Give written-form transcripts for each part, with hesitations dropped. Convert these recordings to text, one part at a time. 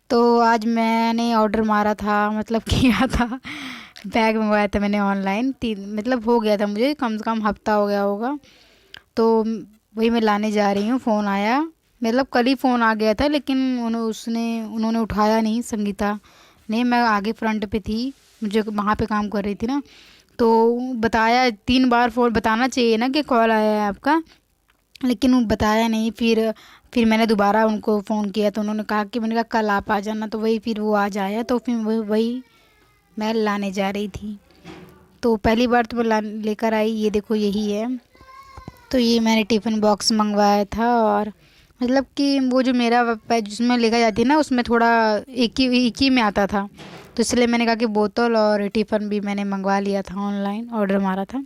تو آج میں نے آڈر مارا تھا، مطلب کیا تھا، بیگ منگوایا تھا میں نے آن لائن، مطلب ہو گیا تھا، مجھے کم سے کم ہفتہ ہو گیا ہوگا. تو وہی میں لانے جا رہی ہوں. فون آیا، مطلب کل ہی فون آ گیا تھا، لیکن انہوں نے اٹھایا نہیں، سنگیتا نے. میں آگے فرنٹ پہ تھی، مجھے وہاں پہ کام کر رہی تھی نا. تو بتایا 3 بار، فون بتانا چاہیے نا کہ کال آیا ہے آپ کا، لیکن وہ بتایا نہیں. پھر میں نے دوبارہ ان کو فون کیا تو انہوں نے کہا کہ، میں نے کہا کل آپ آ جانا. تو وہی پھر وہ آج آیا، تو پھر وہی میں لانے جا رہی تھی. تو پہلی بار تو میں لے کر آئی، یہ دیکھو یہی ہے. تو یہ میں نے ٹفن باکس منگوایا تھا، اور مطلب کہ وہ جو میرا جس میں لے کر جاتی ہے نا، اس میں تھوڑا ایک ہی میں آتا تھا. تو اس لیے میں نے کہا کہ بوتل اور ٹفن بھی میں نے منگوا لیا تھا، آن لائن آڈر مارا تھا.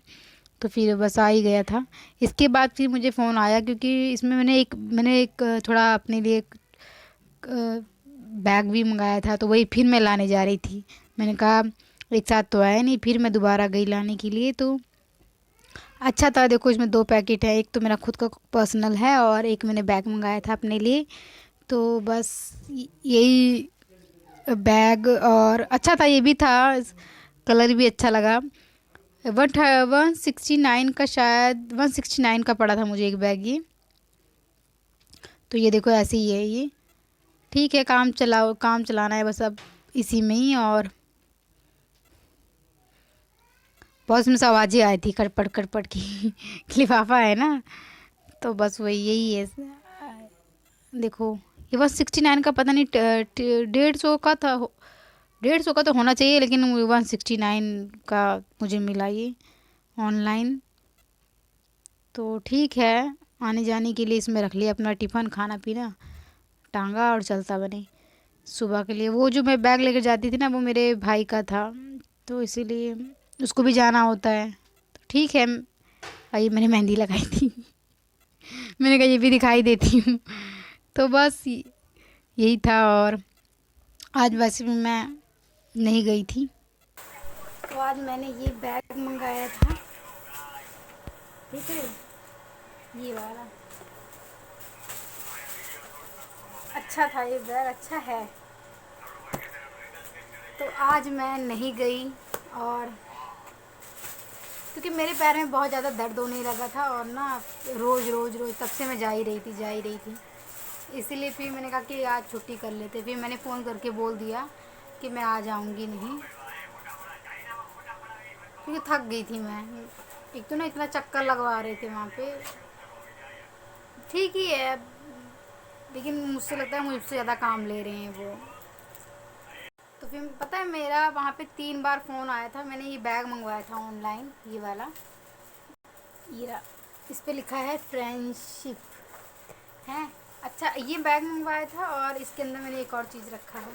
تو پھر بس آ ہی گیا تھا. اس کے بعد پھر مجھے فون آیا، کیونکہ اس میں میں نے ایک تھوڑا اپنے لیے بیگ بھی منگایا تھا. تو وہی پھر میں لانے جا رہی تھی. میں نے کہا ایک ساتھ تو آیا نہیں، پھر میں دوبارہ گئی لانے کے لیے. تو اچھا تھا. دیکھو اس میں 2 پیکٹ ہے، ایک تو میرا خود کا پرسنل ہے، اور ایک میں نے بیگ منگایا تھا اپنے لیے. تو بس یہی بیگ، اور اچھا تھا، یہ بھی تھا، کلر بھی اچھا لگا. 169 کا، شاید 169 کا پڑا تھا مجھے ایک بیگ یہ. تو یہ دیکھو ایسے ہی ہے یہ. ٹھیک ہے، کام چلانا ہے بس اب اسی میں ہی. اور بہت میں سے آوازیں آئی تھی، کٹ پٹ کی. لفافہ ہے نا، تو بس وہی یہی ہے. دیکھو یہ 169 کا، پتہ نہیں 150 کا تھا. 150 کا تو ہونا چاہیے، لیکن 169 کا مجھے ملا یہ آن لائن. تو ٹھیک ہے، آنے جانے کے لیے اس میں رکھ لیا اپنا ٹفن، کھانا پینا ٹانگا اور چلتا بنے صبح کے لیے. وہ جو میں بیگ لے کر جاتی تھی نا، وہ میرے بھائی کا تھا، تو اسی لیے اس کو بھی جانا ہوتا ہے. تو ٹھیک ہے. یہ میں نے مہندی لگائی تھی، میں نے کہا یہ بھی دکھائی دیتی ہوں. تو بس یہی تھا. اور آج ویسے بھی میں نہیں گئی تھی. تو آج میں نے یہ بیگ منگایا تھا، ٹھیک ہے، یہ والا اچھا تھا، یہ بیگ اچھا ہے. تو آج میں نہیں گئی، اور کیونکہ میرے پیر میں بہت زیادہ درد ہونے لگا تھا، اور نا روز تب سے میں جا ہی رہی تھی. اسی لیے پھر میں نے کہا کہ آج چھٹی کر لیتے. پھر میں نے فون کر کے بول دیا کہ میں آ جاؤں گی نہیں، کیونکہ تھک گئی تھی میں. ایک تو نا اتنا چکر لگوا رہے تھے وہاں پہ. ٹھیک ہی ہے، لیکن مجھ سے لگتا ہے مجھ سے زیادہ کام لے رہے ہیں وہ. تو پھر پتہ ہے، میرا وہاں پہ 3 بار فون آیا تھا. میں نے یہ بیگ منگوایا تھا آن لائن، یہ والا، اس پہ لکھا ہے فرینڈ شپ ہے. اچھا، یہ بیگ منگوایا تھا، اور اس کے اندر میں نے ایک اور چیز رکھا ہے،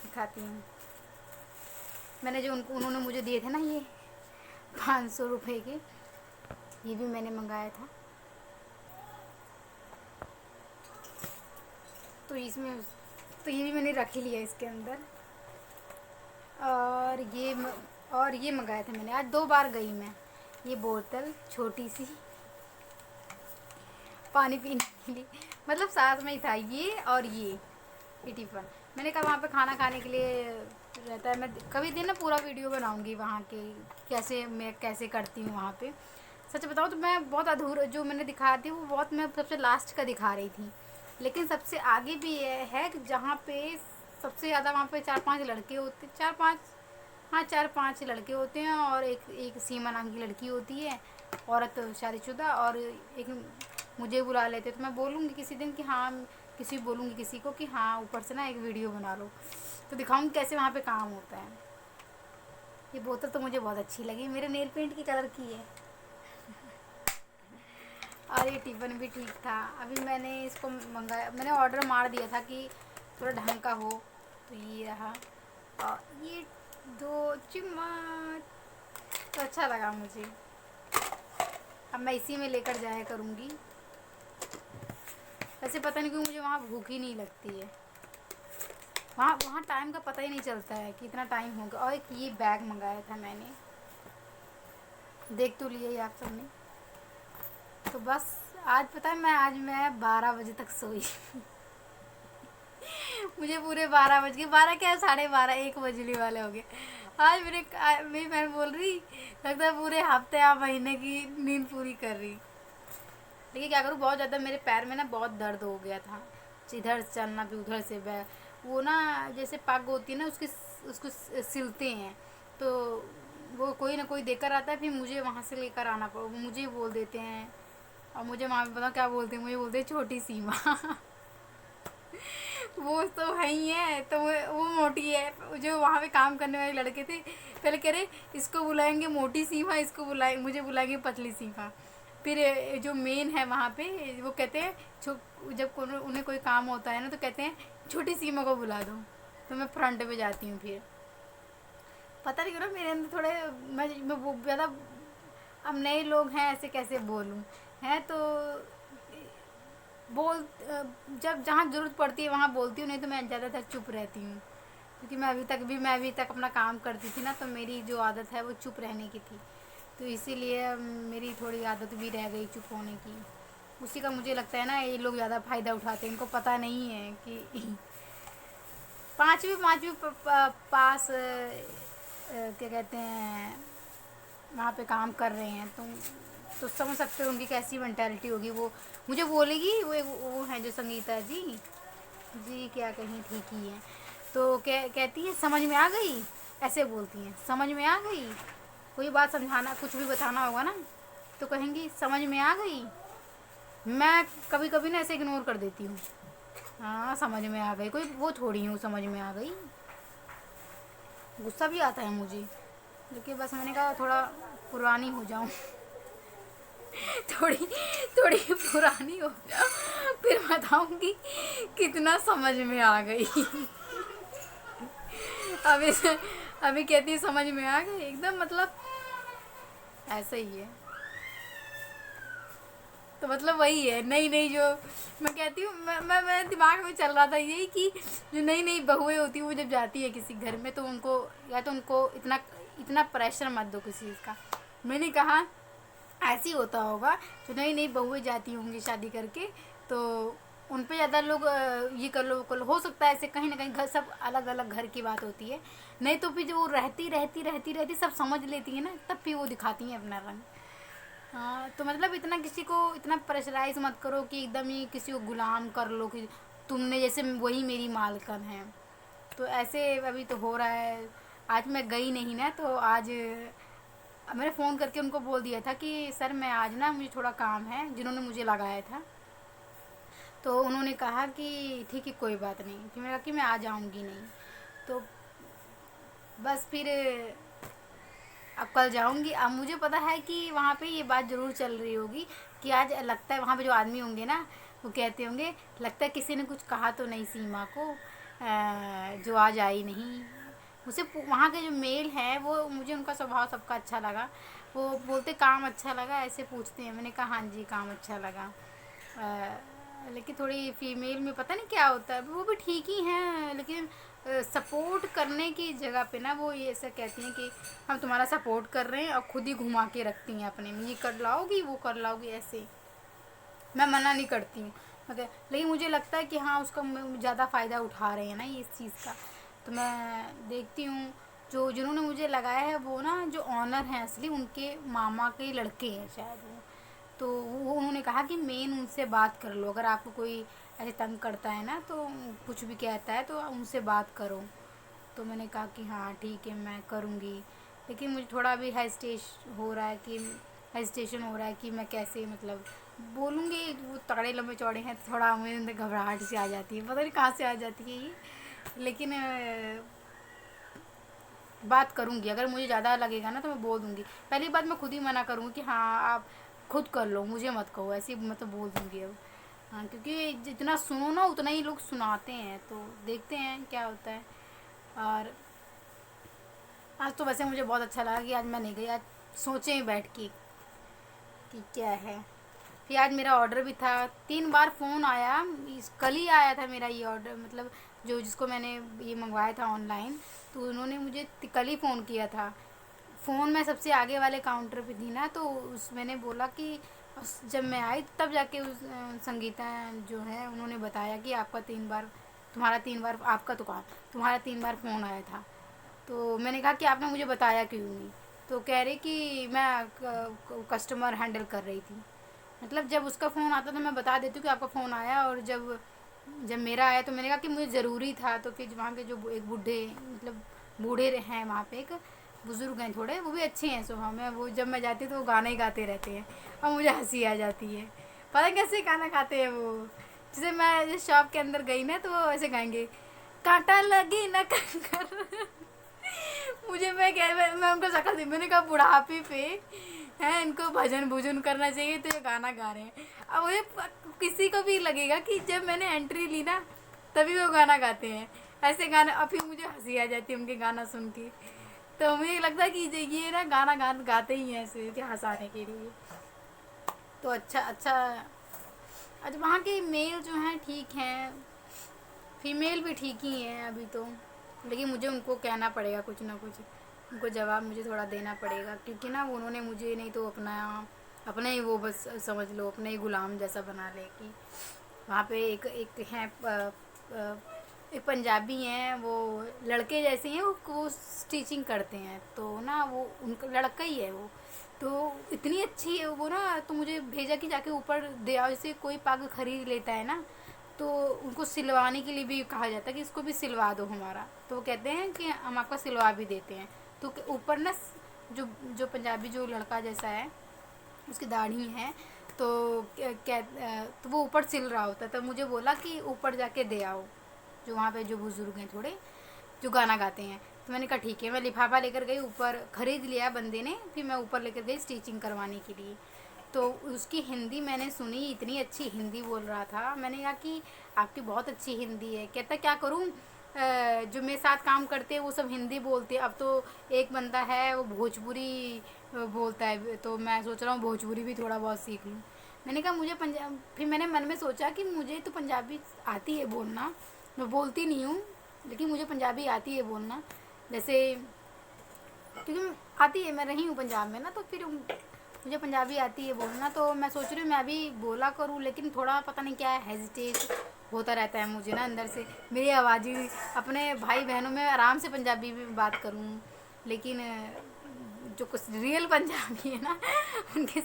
دکھاتی ہوں. میں نے جو انہوں نے مجھے دیے تھے نا، یہ 500 روپے کے، یہ بھی میں نے منگایا تھا. تو اس میں تو یہ بھی میں نے رکھ لیا اس کے اندر. اور یہ منگایا تھا میں نے. آج 2 بار گئی میں. یہ بوتل چھوٹی سی پانی پینے کے لیے، مطلب ساتھ میں ہی تھا یہ، اور یہ ٹفن. میں نے کہا وہاں پہ کھانا کھانے کے لیے رہتا ہے. میں کبھی دن نا پورا ویڈیو بناؤں گی وہاں کے، میں کیسے کرتی ہوں وہاں پہ. سچ بتاؤں تو میں بہت ادھورا جو میں نے دکھا دی، وہ بہت میں سب سے لاسٹ کا دکھا رہی تھی. لیکن سب سے آگے بھی یہ ہے کہ جہاں پہ سب سے زیادہ، وہاں پہ 4-5 لڑکے ہوتے، 4-5 لڑکے ہوتے ہیں، اور ایک سیما نام کی لڑکی ہوتی ہے، عورت شادی شدہ. اور ایک مجھے بلا لیتے. تو میں بولوں گی کسی دن کہ ہاں، بولوں گی کسی کو کہ ہاں اوپر سے نا ایک ویڈیو بنا لو، تو دکھاؤں گی کیسے وہاں پہ کام ہوتا ہے. یہ بوتل تو مجھے بہت اچھی لگی، میرے نیل پینٹ کی کلر کی ہے. اور یہ ٹفن بھی ٹھیک تھا. ابھی میں نے اس کو منگایا، میں نے آڈر مار دیا تھا کہ تھوڑا ڈھنگ کا ہو. تو یہ رہا، اور یہ 2 چمچ تو اچھا لگا مجھے. اب میں اسی میں لے کر جایا کروں گی. ویسے پتہ نہیں کیوں مجھے وہاں بھوک ہی نہیں لگتی ہے. وہاں ٹائم کا پتہ ہی نہیں چلتا ہے کہ اتنا ٹائم ہوگا. اور ایک یہ بیگ منگایا تھا میں نے، دیکھ تو لیا ہی آپ سب نے. تو بس آج پتہ ہے، آج میں 12 بجے تک سوئی. मुझे पूरे 12 बज गए, 12 क्या 12:30 1 बजने वाले हो गए। आज मेरी बहन बोल रही लगता है पूरे हफ्ते या महीने की नींद पूरी कर रही। लेकिन क्या करूँ, बहुत ज़्यादा मेरे पैर में ना बहुत दर्द हो गया था, इधर से चलना फिर उधर से बैठ, वो ना जैसे पग होती है ना उसकी, उसको सिलते हैं, तो वो कोई ना कोई देकर आता है, फिर मुझे वहाँ से लेकर आना पड़ो, मुझे बोल देते हैं। और मुझे वहाँ पे बताओ क्या बोलते हैं, मुझे बोलते हैं छोटी सीमा। वो तो है ही है, तो वो मोटी है। जो वहाँ पे काम करने वाले लड़के थे पहले कह रहे इसको बुलाएंगे मोटी सीमा, इसको बुलाएंगे, मुझे बुलाएंगे पतली सीमा। फिर जो मेन है वहाँ पे वो कहते हैं जब उन्हें कोई काम होता है ना तो कहते हैं छोटी सीमा को बुला दो, तो मैं फ्रंट पे जाती हूँ। फिर पता नहीं क्यों ना मेरे अंदर थोड़े, मैं वो ज़्यादा, अब नए लोग हैं ऐसे कैसे बोलूँ, हैं तो बोल जब जहाँ ज़रूरत पड़ती है वहाँ बोलती हूँ, नहीं तो मैं ज़्यादातर चुप रहती हूँ। क्योंकि मैं अभी तक अपना काम करती थी ना, तो मेरी जो आदत है वो चुप रहने की थी, तो इसीलिए मेरी थोड़ी आदत भी रह गई चुप होने की। उसी का मुझे लगता है ना ये लोग ज़्यादा फ़ायदा उठाते हैं, इनको पता नहीं है कि पाँचवीं पास क्या कहते हैं वहाँ पे काम कर रहे हैं, तो समझ सकते हो उनकी कैसी मेंटालिटी होगी। वो मुझे बोलेगी, वो है जो संगीता जी जी क्या कहीं ठीक ही है, तो कहती है समझ में आ गई, ऐसे बोलती हैं समझ में आ गई। कोई बात समझाना कुछ भी बताना होगा ना तो कहेंगी समझ में आ गई। मैं कभी कभी ना ऐसे इग्नोर कर देती हूँ, हाँ समझ में आ गई, कोई वो थोड़ी हूँ समझ में आ गई। गुस्सा भी आता है मुझे, लेकिन बस मैंने कहा थोड़ा पुरानी हो जाऊँ। थोड़ी थोड़ी पुरानी हो जाऊँ फिर बताऊँगी कितना समझ में आ गई। अभी अभी कहती है समझ में आ गई एकदम, मतलब ऐसा ही है। तो मतलब वही है नई नई जो मैं कहती हूँ, मैं दिमाग में चल रहा था यही कि जो नई नई बहुएं होती हैं वो जब जाती है किसी घर में, तो उनको या तो उनको इतना इतना प्रेशर मत दो किसी चीज़ का। मैंने कहा ऐसे ही होता होगा, जो नई नई बहुएं जाती होंगी शादी करके, तो उन पे ज़्यादा लोग ये कर लो वो कर लो, हो सकता है ऐसे कहीं ना कहीं घर सब अलग अलग घर की बात होती है। नहीं तो फिर जो वो रहती सब समझ लेती है ना, तब फिर वो दिखाती हैं अपना रंग। हाँ तो मतलब इतना किसी को इतना प्रेशराइज मत करो कि एकदम ही किसी को गुलाम कर लो कि तुमने जैसे वही मेरी मालकन है। तो ऐसे अभी तो हो रहा है। आज मैं गई नहीं ना, तो आज मैंने फ़ोन करके उनको बोल दिया था कि सर मैं आज ना मुझे थोड़ा काम है, जिन्होंने मुझे लगाया था। तो उन्होंने कहा कि ठीक है कोई बात नहीं, कि मैंने कहा कि मैं आ जाऊँगी नहीं। तो बस फिर अब कल जाऊंगी। अब मुझे पता है कि वहाँ पे ये बात ज़रूर चल रही होगी कि आज लगता है वहाँ पे जो आदमी होंगे ना वो कहते होंगे लगता है किसी ने कुछ कहा तो नहीं सीमा को, जो आज आई नहीं। मुझे वहाँ के जो मेल हैं वो मुझे उनका स्वभाव सबका अच्छा लगा। वो बोलते काम अच्छा लगा ऐसे पूछते हैं, मैंने कहा हाँ जी काम अच्छा लगा। लेकिन थोड़ी फीमेल में पता नहीं क्या होता है, वो भी ठीक ही हैं लेकिन सपोर्ट करने की जगह पे ना वो ये ऐसा कहती हैं कि हम तुम्हारा सपोर्ट कर रहे हैं, और खुद ही घुमा के रखती हैं अपने में, ये कर लाओगी वो कर लाओगी ऐसे। मैं मना नहीं करती हूँ मगर, लेकिन मुझे लगता है कि हाँ उसका ज़्यादा फ़ायदा उठा रहे हैं ना ये इस चीज़ का। तो मैं देखती हूँ जो जिन्होंने मुझे लगाया है वो ना जो ऑनर हैं असली उनके मामा के लड़के हैं शायद वो। तो वो उन्होंने कहा कि मेन उनसे बात कर लो, अगर आपको कोई ऐसे तंग करता है ना तो कुछ भी कहता है तो उनसे बात करो। तो मैंने कहा कि हाँ ठीक है मैं करूँगी। लेकिन मुझे थोड़ा अभी हेजिटेशन हो रहा है कि मैं कैसे मतलब बोलूँगी। वो तगड़े लंबे चौड़े हैं तो थोड़ा मेरे अंदर घबराहट सी आ जाती है, पता नहीं कहाँ से आ जाती है ये। लेकिन बात करूँगी, अगर मुझे ज़्यादा लगेगा ना तो मैं बोल दूँगी। पहली बात मैं खुद ही मना करूँगी कि हाँ आप खुद कर लो मुझे मत कहो, ऐसे मैं तो बोल दूँगी अब। हाँ क्योंकि जितना सुनो ना उतना ही लोग सुनाते हैं, तो देखते हैं क्या होता है। और आज तो वैसे मुझे बहुत अच्छा लगा कि आज मैं नहीं गई, आज सोचे ही बैठ के कि क्या है। फिर आज मेरा ऑर्डर भी था, 3 बार फ़ोन आया, कल ही आया था मेरा ये ऑर्डर, मतलब जो जिसको मैंने ये मंगवाया था ऑनलाइन, तो उन्होंने मुझे कल ही फ़ोन किया था। फ़ोन मैं सबसे आगे वाले काउंटर पे थी ना, तो उस मैंने बोला कि जब मैं आई तब जाके उस संगीता जो है उन्होंने बताया कि आपका 3 बार, तुम्हारा 3 बार, आपका तो कहा, तुम्हारा 3 बार फ़ोन आया था। तो मैंने कहा कि आपने मुझे बताया क्यों नहीं? तो कह रही कि मैं कस्टमर हैंडल कर रही थी। मतलब जब उसका फ़ोन आता तो मैं बता देती हूँ कि आपका फ़ोन आया, और जब जब मेरा आया तो मैंने कहा कि मुझे ज़रूरी था। तो फिर वहाँ के जो एक बूढ़े, मतलब बूढ़े हैं वहाँ पे, एक बुज़ुर्ग हैं थोड़े, वो भी अच्छे हैं स्वभाव में, वो जब मैं जाती हूँ तो वो गाना ही गाते रहते हैं और मुझे हंसी आ जाती है। पता है कैसे गाना गाते हैं वो? जैसे मैं जिस शॉप के अंदर गई ना तो वो ऐसे गाएंगे, कांटा लगी ना कंकर। मुझे मैं उनको शक्ल दी, मैंने कहा बुढ़ापे पे हैं, इनको भजन भोजन करना चाहिए तो ये गाना गा रहे हैं। अब मुझे किसी को भी लगेगा कि जब मैंने एंट्री ली ना तभी वो गाना गाते हैं ऐसे गाने, और फिर मुझे हंसी आ जाती है उनके गाना सुन के। तो मुझे लगता है कि ये ना गाना गाते ही हैं ऐसे कि हंसाने के लिए। तो अच्छा अच्छा, अच्छा वहाँ के मेल जो हैं ठीक हैं, फीमेल भी ठीक ही हैं अभी तो, लेकिन मुझे उनको कहना पड़ेगा कुछ ना कुछ, उनको जवाब मुझे थोड़ा देना पड़ेगा, क्योंकि ना उन्होंने मुझे नहीं तो अपने ही वो बस समझ लो अपने ही गुलाम जैसा बना ले। कि वहाँ पे एक एक हैं एक पंजाबी हैं, वो लड़के जैसे हैं, वो स्टिचिंग करते हैं, तो ना वो उनका लड़का ही है वो, तो इतनी अच्छी है वो ना। तो मुझे भेजा कि जाके ऊपर दे आओ, जैसे कोई पग खरीद लेता है ना तो उनको सिलवाने के लिए भी कहा जाता है कि इसको भी सिलवा दो हमारा, तो वो कहते हैं कि हम आपका सिलवा भी देते हैं। तो ऊपर ना जो जो पंजाबी जो लड़का जैसा है उसकी दाढ़ी है, तो तो वो ऊपर सिल रहा होता है, तो मुझे बोला कि ऊपर जाके दे आओ, जो वहाँ पे जो बुज़ुर्ग हैं थोड़े जो गाना गाते हैं। तो मैंने कहा ठीक है, मैं लिफाफा लेकर गई, ऊपर ख़रीद लिया बंदे ने, फिर मैं ऊपर लेकर गई स्टिचिंग करवाने के लिए। तो उसकी हिंदी मैंने सुनी, इतनी अच्छी हिंदी बोल रहा था। मैंने कहा कि आपकी बहुत अच्छी हिंदी है। कहता क्या करूँ, जो मेरे साथ काम करते हैं वो सब हिंदी बोलते हैं, अब तो एक बंदा है वो भोजपुरी बोलता है, तो मैं सोच रहा हूँ भोजपुरी भी थोड़ा बहुत सीख लूँ। मैंने कहा मुझे पंजाब, फिर मैंने मन में सोचा कि मुझे तो पंजाबी आती है बोलना, मैं बोलती नहीं हूँ लेकिन मुझे पंजाबी आती है बोलना, जैसे क्योंकि आती है, मैं रही हूँ पंजाब में ना, तो फिर मुझे पंजाबी आती है बोलना। तो मैं सोच रही हूँ मैं अभी बोला करूँ, लेकिन थोड़ा पता नहीं क्या है, हेजिटेट होता रहता है मुझे ना अंदर से। मेरी आवाज़ ही, अपने भाई बहनों में आराम से पंजाबी में बात करूँ, लेकिन जो कुछ रियल पंजाबी है ना उनके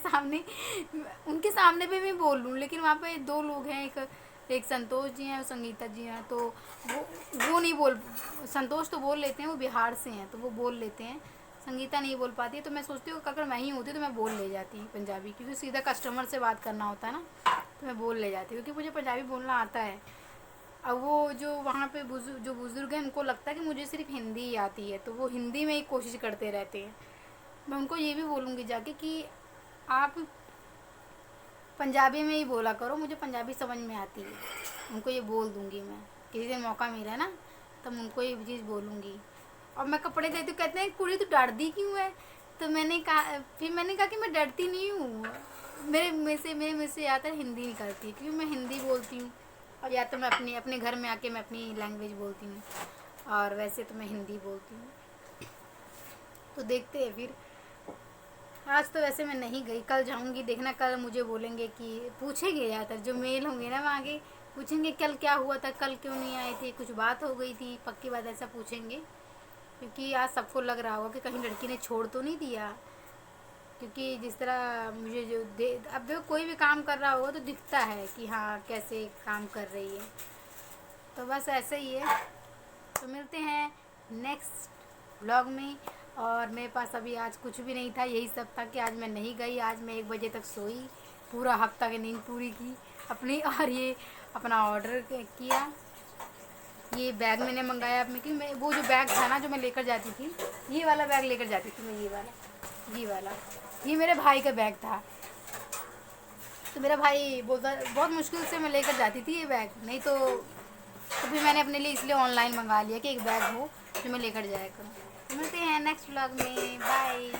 सामने भी मैं बोल लूँ, लेकिन वहाँ पे 2 लोग हैं, एक संतोष जी हैं और संगीता जी हैं, तो वो नहीं बोल, संतोष तो बोल लेते हैं, वो बिहार से हैं तो वो बोल लेते हैं, संगीता नहीं बोल पाती है। तो मैं सोचती हूँ कि अगर मैं ही होती तो मैं बोल ले जाती पंजाबी, क्योंकि सीधा कस्टमर से बात करना होता है ना, तो मैं बोल ले जाती क्योंकि मुझे पंजाबी बोलना आता है। अब वो जो वहाँ पे जो बुज़ुर्ग हैं उनको लगता है कि मुझे सिर्फ हिंदी ही आती है, तो वो हिंदी में ही कोशिश करते रहते हैं। मैं उनको ये भी बोलूँगी जाके कि आप पंजाबी में ही बोला करो, मुझे पंजाबी समझ में आती है, उनको ये बोल दूँगी मैं। किसी दिन मौका मिला ना तब उनको ये चीज़ बोलूँगी। और मैं कपड़े देती हूँ, कहते हैं कुड़ी तो डरती क्यों है, तो फिर मैंने कहा कि मैं डरती नहीं हूँ, मेरे में से ज़्यादातर हिंदी निकलती है, क्योंकि मैं हिंदी बोलती हूँ, और या तो मैं अपने घर में आके मैं अपनी लैंग्वेज बोलती हूँ, और वैसे तो मैं हिंदी बोलती हूँ। तो देखते हैं फिर, आज तो वैसे मैं नहीं गई, कल जाऊंगी, देखना कल मुझे बोलेंगे कि पूछेंगे, ज़्यादातर जो मेल होंगे ना वहाँ के पूछेंगे कल क्या हुआ था, कल क्यों नहीं आए थे, कुछ बात हो गई थी, पक्की बात ऐसा पूछेंगे। क्योंकि आज सबको लग रहा होगा कि कहीं लड़की ने छोड़ तो नहीं दिया, क्योंकि जिस तरह मुझे अब देखो कोई भी काम कर रहा होगा तो दिखता है कि हाँ कैसे काम कर रही है, तो बस ऐसे ही है। तो मिलते हैं नेक्स्ट व्लॉग में। और मेरे पास अभी आज कुछ भी नहीं था, यही सब था कि आज मैं नहीं गई, आज मैं 1 बजे तक सोई, पूरा हफ्ता की नींद पूरी की अपनी, और ये अपना ऑर्डर किया। ये बैग मैंने मंगाया अपने, कि मैं वो जो बैग था ना जो मैं लेकर जाती थी, ये वाला बैग लेकर जाती थी मैं, ये वाला ये मेरे भाई का बैग था। तो मेरा भाई बोलता, बहुत मुश्किल से मैं लेकर जाती थी ये बैग, नहीं तो फिर मैंने अपने लिए इसलिए ऑनलाइन मंगा लिया कि एक बैग हो जो मैं लेकर जाया करूँ। मिलते हैं नेक्स्ट व्लॉग में, बाय।